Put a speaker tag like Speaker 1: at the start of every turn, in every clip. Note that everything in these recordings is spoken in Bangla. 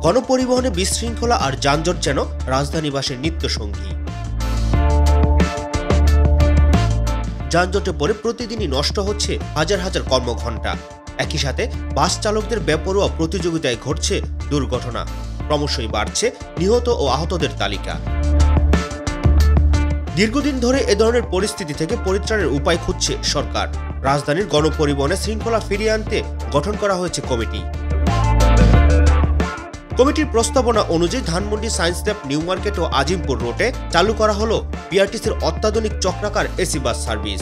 Speaker 1: গণপরিবহনে বিশৃঙ্খলা আর যানজট যেন রাজধানীবাসীর নিত্যসঙ্গী। যানজটে পড়ে প্রতিদিনই নষ্ট হচ্ছে হাজার হাজার কর্মঘণ্টা। একই সাথে বাস চালকদের বেপরোয়া প্রতিযোগিতায় ঘটছে দুর্ঘটনা। ক্রমশই বাড়ছে নিহত ও আহতদের তালিকা। দীর্ঘদিন ধরে এ ধরনের পরিস্থিতি থেকে পরিত্রাণের উপায় খুঁজছে সরকার। রাজধানীর গণপরিবহনে শৃঙ্খলা ফিরিয়ে আনতে গঠন করা হয়েছে কমিটি। কমিটির প্রস্তাবনা অনুযায়ী Dhanmondi science lab, new market ও আজিমপুর রোডে চালু করা হলো বিআরটিসির অত্যাধুনিক চক্রাকার এসি বাস সার্ভিস।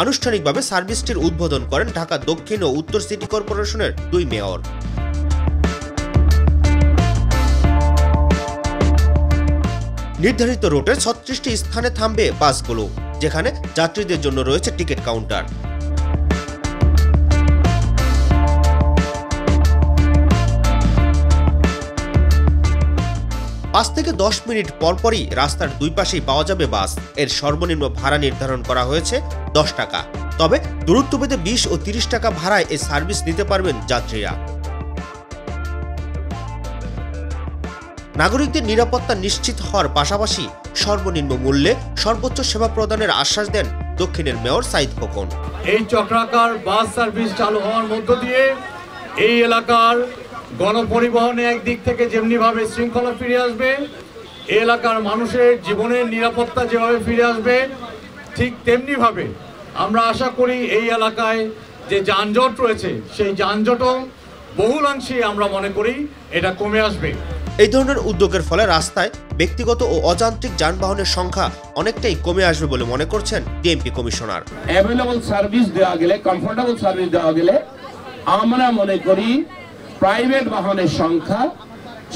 Speaker 1: আনুষ্ঠানিকভাবে সার্ভিসটির উদ্বোধন করেন ঢাকা দক্ষিণ ও উত্তর সিটি কর্পোরেশনের 2 মেয়র। নির্ধারিত রুটে 36টি স্থানে থামবে বাসগুলো, যেখানে যাত্রীদের জন্য রয়েছে টিকিট কাউন্টার। পাঁচ থেকে 10 মিনিট পরপরই রাস্তার দুই পাশেই পাওয়া যাবে বাস। এর সর্বনিম্ন ভাড়া নির্ধারণ করা হয়েছে 10 টাকা। তবে দূরত্বভেদে 20 ও 30 টাকা ভাড়ায় এই সার্ভিস নিতে পারবেন যাত্রীরা। নাগরিকদের নিরাপত্তা নিশ্চিত হওয়ার পাশাপাশি সর্বনিম্ন মূল্যে সর্বোচ্চ সেবা প্রদানের আশ্বাস দেন দক্ষিণের মেয়র সাইদ খোকন।
Speaker 2: এই চক্রাকার বাস সার্ভিস চালু হওয়ার মধ্য দিয়ে এই এলাকার গণপরিবহনে একদিক থেকে যেমনিভাবে শৃঙ্খলা ফিরে আসবে, এই এলাকার মানুষের জীবনের নিরাপত্তা যেভাবে ফিরে আসবে, ঠিক তেমনিভাবে আমরা আশা করি এই এলাকায় যে যানজট রয়েছে সেই যানজটও বহুলাংশে আমরা মনে করি এটা কমে আসবে।
Speaker 1: এই ধরনের উদ্যোগের ফলে রাস্তায় ব্যক্তিগত ও অযান্ত্রিক যানবাহনের সংখ্যা অনেকটাই কমে আসবে বলে মনে করছেন ডিএমপি কমিশনার।
Speaker 3: অ্যাভেলেবল সার্ভিস দেওয়া গেলে, কমফোর্টেবল সার্ভিস দেওয়া গেলে আমরা মনে করি প্রাইভেট বাহনের সংখ্যা,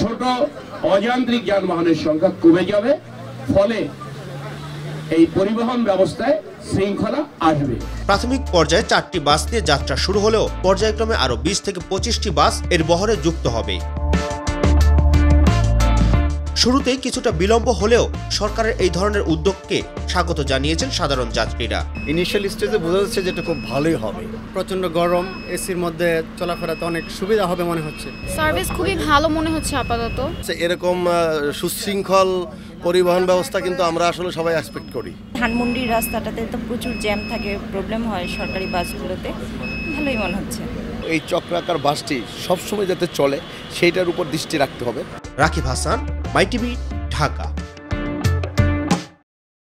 Speaker 3: ছোট অযান্ত্রিক যানবাহনের সংখ্যা কমে যাবে। ফলে এই পরিবহন ব্যবস্থায় শৃঙ্খলা আসবে।
Speaker 1: প্রাথমিক পর্যায়ে 4টি বাস নিয়ে যাত্রা শুরু হলেও পর্যায়ক্রমে আরো 20 থেকে 25টি বাস এর বহরে যুক্ত হবে। শুরুতেই কিছুটা বিলম্ব হলেও সরকারের এই ধরনের উদ্যোগকে স্বাগত জানিয়েছেন সাধারণ যাত্রীরা।
Speaker 4: ইনিশিয়াল স্টেজে বোঝা যাচ্ছে যে এটা খুব ভালোই হবে। প্রচন্ড গরম, এসির মধ্যে চলাফেরাতে অনেক সুবিধা হবে মনে হচ্ছে।
Speaker 5: সার্ভিস খুবই ভালো মনে হচ্ছে আপাতত।
Speaker 6: এরকম সুশৃঙ্খল পরিবহন ব্যবস্থা কিন্তু আমরা আসলে সবাই এক্সপেক্ট করি।
Speaker 7: ধানমন্ডির রাস্তাটাতে তো প্রচুর জ্যাম থাকে, প্রবলেম হয় সরকারি বাসগুলোতে, ভালোই মনে হচ্ছে।
Speaker 6: এই চক্রাকার বাসটি সবসময় যাতে চলে সেইটার উপর দৃষ্টি রাখতে হবে।
Speaker 1: রাকিব হাসান, মাই টিভি, ঢাকা।